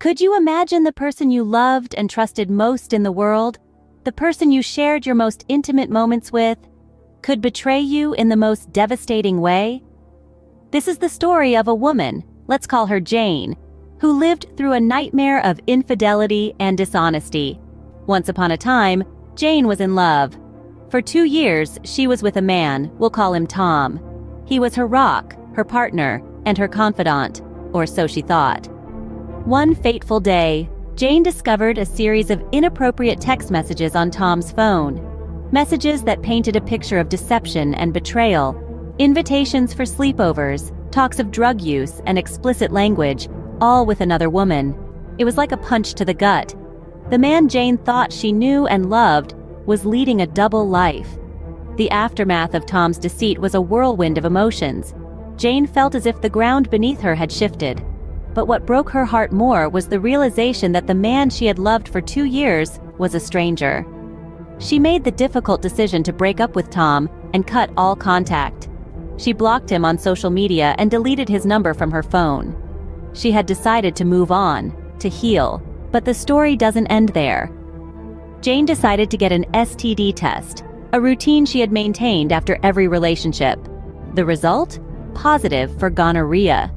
Could you imagine the person you loved and trusted most in the world, the person you shared your most intimate moments with, could betray you in the most devastating way? This is the story of a woman, let's call her Jane, who lived through a nightmare of infidelity and dishonesty. Once upon a time, Jane was in love. For 2 years, she was with a man, we'll call him Tom. He was her rock, her partner, and her confidant, or so she thought. One fateful day, Jane discovered a series of inappropriate text messages on Tom's phone. Messages that painted a picture of deception and betrayal, invitations for sleepovers, talks of drug use, and explicit language, all with another woman. It was like a punch to the gut. The man Jane thought she knew and loved was leading a double life. The aftermath of Tom's deceit was a whirlwind of emotions. Jane felt as if the ground beneath her had shifted. But what broke her heart more was the realization that the man she had loved for 2 years was a stranger. She made the difficult decision to break up with Tom and cut all contact. She blocked him on social media and deleted his number from her phone. She had decided to move on, to heal, but the story doesn't end there. Jane decided to get an STD test, a routine she had maintained after every relationship. The result? Positive for gonorrhea.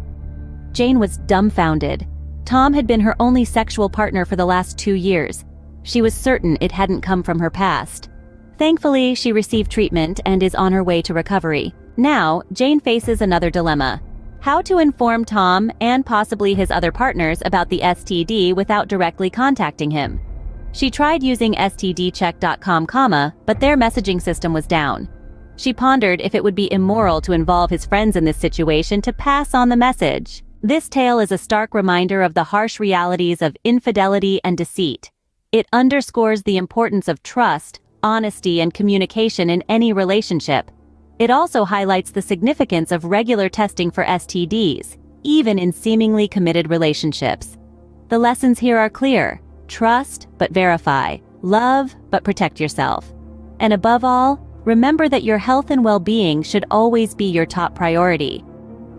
Jane was dumbfounded. Tom had been her only sexual partner for the last 2 years. She was certain it hadn't come from her past. Thankfully, she received treatment and is on her way to recovery. Now, Jane faces another dilemma: how to inform Tom and possibly his other partners about the STD without directly contacting him. She tried using stdcheck.com, but their messaging system was down. She pondered if it would be immoral to involve his friends in this situation to pass on the message. This tale is a stark reminder of the harsh realities of infidelity and deceit. It underscores the importance of trust, honesty, and communication in any relationship. It also highlights the significance of regular testing for STDs, even in seemingly committed relationships. The lessons here are clear: trust, but verify; love, but protect yourself. And above all, remember that your health and well-being should always be your top priority.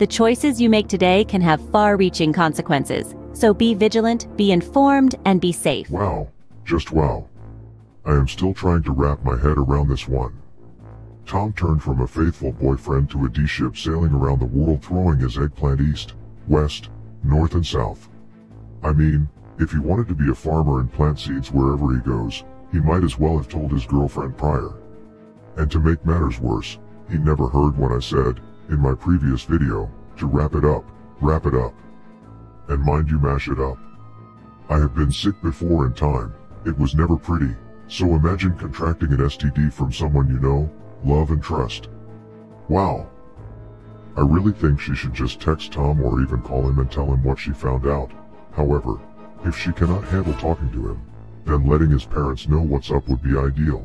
The choices you make today can have far-reaching consequences, so be vigilant, be informed, and be safe. Wow, just wow. I am still trying to wrap my head around this one. Tom turned from a faithful boyfriend to a D-ship sailing around the world throwing his eggplant east, west, north and south. I mean, if he wanted to be a farmer and plant seeds wherever he goes, he might as well have told his girlfriend prior. And to make matters worse, he never heard what I said, in my previous video, to wrap it up. And mind you, mash it up. I have been sick before in time. It was never pretty, so imagine contracting an STD from someone you know, love and trust. Wow. I really think she should just text Tom or even call him and tell him what she found out. However, if she cannot handle talking to him, then letting his parents know what's up would be ideal.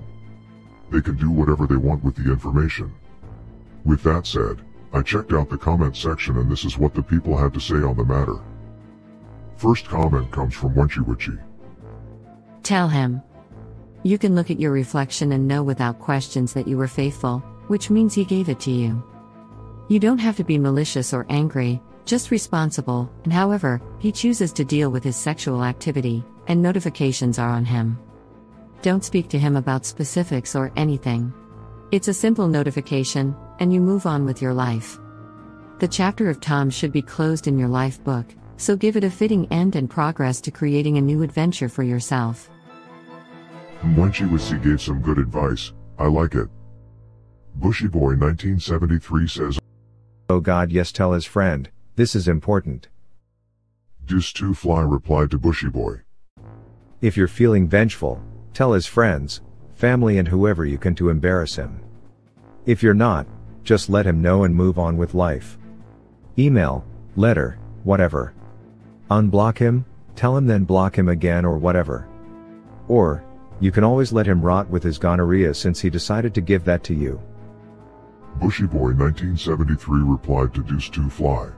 They can do whatever they want with the information. With that said, I checked out the comment section and this is what the people had to say on the matter. First comment comes from Wenchi. Tell him. You can look at your reflection and know without questions that you were faithful, which means he gave it to you. You don't have to be malicious or angry, just responsible, and however, he chooses to deal with his sexual activity, and notifications are on him. Don't speak to him about specifics or anything. It's a simple notification, and you move on with your life. The chapter of Tom should be closed in your life book, so give it a fitting end and progress to creating a new adventure for yourself. Wenchi gave some good advice, I like it. Bushyboy 1973 says, Oh God, yes, tell his friend, this is important. Deuce2Fly replied to Bushyboy. If you're feeling vengeful, tell his friends, family and whoever you can to embarrass him. If you're not, just let him know and move on with life. Email, letter, whatever. Unblock him, tell him then block him again or whatever. Or, you can always let him rot with his gonorrhea since he decided to give that to you. Bushyboy 1973 replied to Deuce2Fly.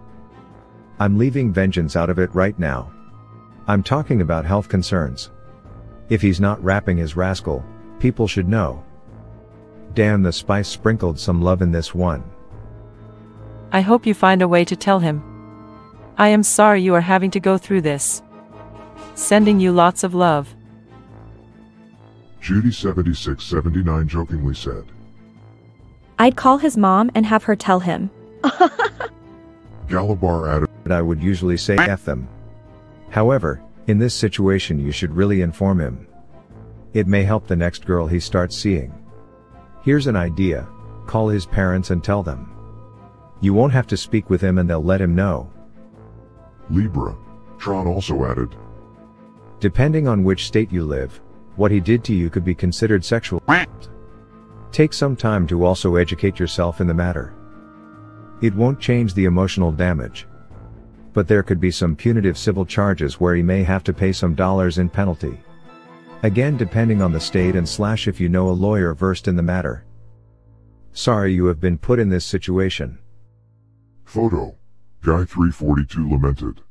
I'm leaving vengeance out of it right now. I'm talking about health concerns. If he's not rapping his rascal, people should know. Damn, the spice sprinkled some love in this one. I hope you find a way to tell him. I am sorry you are having to go through this. Sending you lots of love. Judy7679 jokingly said. I'd call his mom and have her tell him. Galabar added. I would usually say F them. However, in this situation you should really inform him. It may help the next girl he starts seeing. Here's an idea: call his parents and tell them. You won't have to speak with him and they'll let him know. Libra. Tron also added. Depending on which state you live, what he did to you could be considered sexual assault. Take some time to also educate yourself in the matter. It won't change the emotional damage. But there could be some punitive civil charges where he may have to pay some dollars in penalty. Again, depending on the state and / if you know a lawyer versed in the matter. Sorry you have been put in this situation. Photo. Guy342 lamented.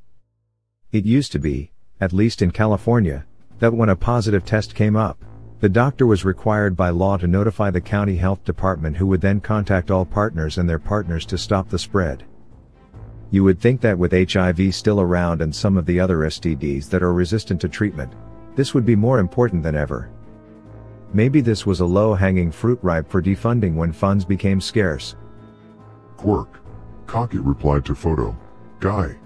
It used to be, at least in California, that when a positive test came up, the doctor was required by law to notify the county health department, who would then contact all partners and their partners to stop the spread. You would think that with HIV still around and some of the other STDs that are resistant to treatment, this would be more important than ever. Maybe this was a low-hanging fruit ripe for defunding when funds became scarce. Quirk. Cockett replied to photo. Guy.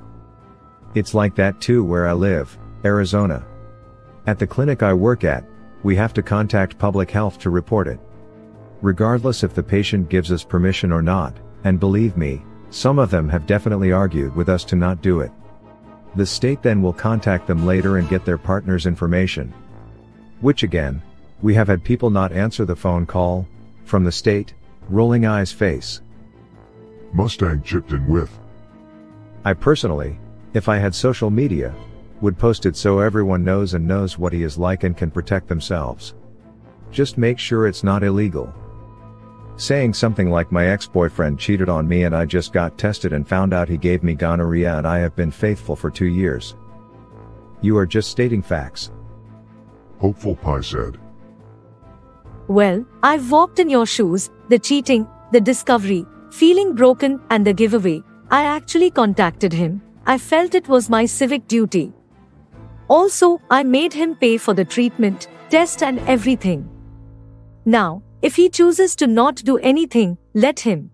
It's like that too where I live, Arizona. At the clinic I work at, we have to contact public health to report it. Regardless if the patient gives us permission or not, and believe me, some of them have definitely argued with us to not do it. The state then will contact them later and get their partner's information. Which again, we have had people not answer the phone call, from the state, rolling eyes face. Mustang chipped in with. I personally, if I had social media, would post it so everyone knows and knows what he is like and can protect themselves. Just make sure it's not illegal. Saying something like my ex-boyfriend cheated on me and I just got tested and found out he gave me gonorrhea and I have been faithful for 2 years. You are just stating facts. Hopeful Pie said. Well, I've walked in your shoes, the cheating, the discovery, feeling broken and the giveaway. I actually contacted him. I felt it was my civic duty. Also, I made him pay for the treatment, test and everything. Now, if he chooses to not do anything, let him.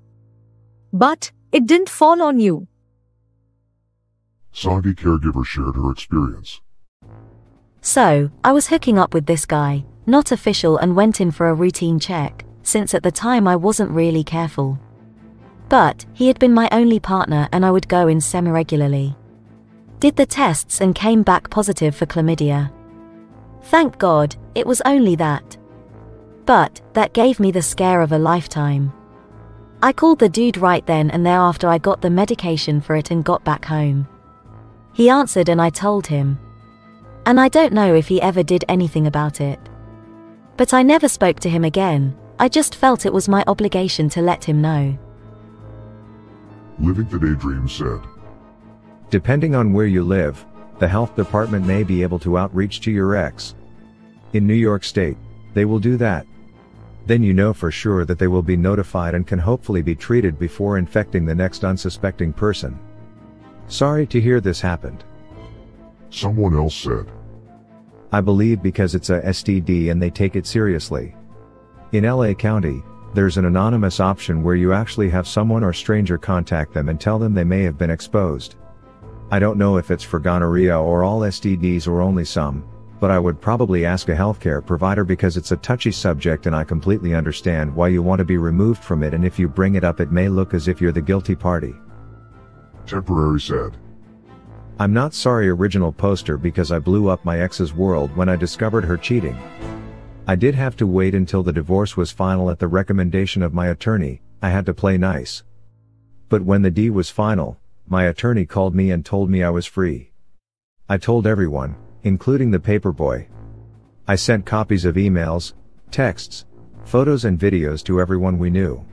But, it didn't fall on you. Soggy caregiver shared her experience. So, I was hooking up with this guy, not official, and went in for a routine check, since at the time I wasn't really careful. But, he had been my only partner and I would go in semi-regularly. Did the tests and came back positive for chlamydia. Thank God, it was only that. But, that gave me the scare of a lifetime. I called the dude right then and there after I got the medication for it and got back home. He answered and I told him. And I don't know if he ever did anything about it. But I never spoke to him again. I just felt it was my obligation to let him know. Living the Daydream said. Depending on where you live, the health department may be able to outreach to your ex. In New York State, they will do that. Then you know for sure that they will be notified and can hopefully be treated before infecting the next unsuspecting person. Sorry to hear this happened. Someone else said. I believe because it's a STD and they take it seriously. In LA County, there's an anonymous option where you actually have someone or stranger contact them and tell them they may have been exposed. I don't know if it's for gonorrhea or all STDs or only some, but I would probably ask a healthcare provider because it's a touchy subject and I completely understand why you want to be removed from it, and if you bring it up it may look as if you're the guilty party. Temporary said. I'm not sorry original poster because I blew up my ex's world when I discovered her cheating. I did have to wait until the divorce was final at the recommendation of my attorney. I had to play nice. But when the D was final, my attorney called me and told me I was free. I told everyone, including the paperboy. I sent copies of emails, texts, photos and videos to everyone we knew.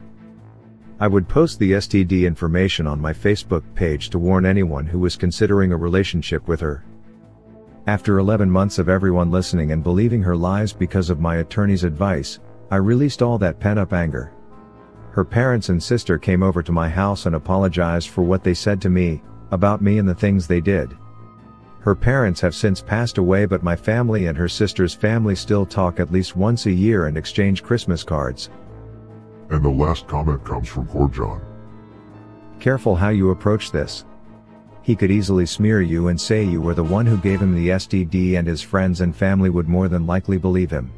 I would post the STD information on my Facebook page to warn anyone who was considering a relationship with her. After 11 months of everyone listening and believing her lies because of my attorney's advice, I released all that pent-up anger. Her parents and sister came over to my house and apologized for what they said to me, about me and the things they did. Her parents have since passed away, but my family and her sister's family still talk at least once a year and exchange Christmas cards. And the last comment comes from Horjan. Careful how you approach this. He could easily smear you and say you were the one who gave him the STD, and his friends and family would more than likely believe him.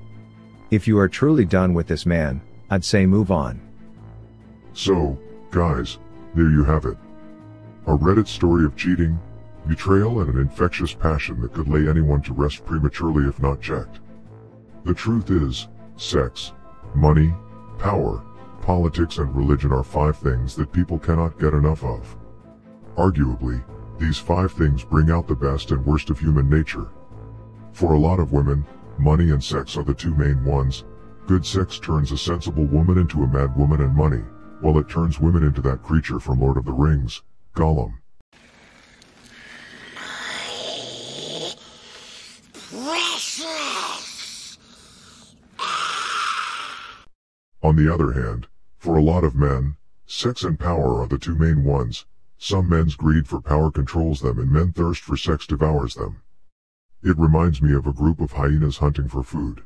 If you are truly done with this man, I'd say move on. So, guys, there you have it. A Reddit story of cheating, betrayal, and an infectious passion that could lay anyone to rest prematurely if not checked. The truth is, sex, money, power, politics, and religion are 5 things that people cannot get enough of. Arguably, these 5 things bring out the best and worst of human nature. For a lot of women, money and sex are the 2 main ones. Good sex turns a sensible woman into a mad woman, and money, well, it turns women into that creature from Lord of the Rings, Gollum. Precious. On the other hand, for a lot of men, sex and power are the 2 main ones. Some men's greed for power controls them, and men thirst for sex devours them. It reminds me of a group of hyenas hunting for food.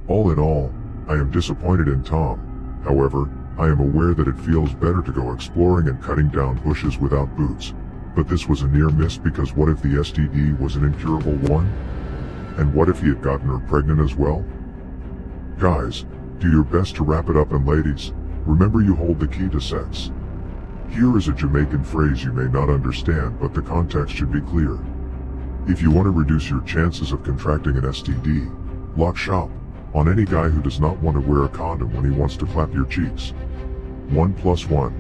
All in all, I am disappointed in Tom. However, I am aware that it feels better to go exploring and cutting down bushes without boots. But this was a near miss, because what if the STD was an incurable one? And what if he had gotten her pregnant as well? Guys, do your best to wrap it up, and ladies, remember you hold the key to sex. Here is a Jamaican phrase you may not understand, but the context should be clear. If you want to reduce your chances of contracting an STD, lock shop on any guy who does not want to wear a condom when he wants to clap your cheeks. 1 + 1.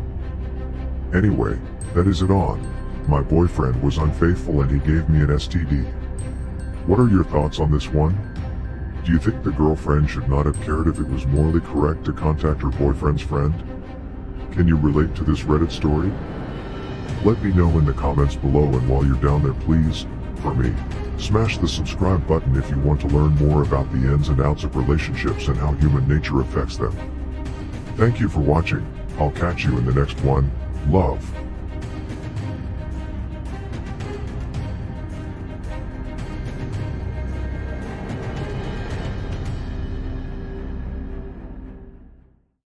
Anyway, that is it on. My boyfriend was unfaithful and he gave me an STD. What are your thoughts on this one? Do you think the girlfriend should not have cared if it was morally correct to contact her boyfriend's friend? Can you relate to this Reddit story? Let me know in the comments below, and while you're down there, please, for me, smash the subscribe button if you want to learn more about the ins and outs of relationships and how human nature affects them. Thank you for watching. I'll catch you in the next one. Love.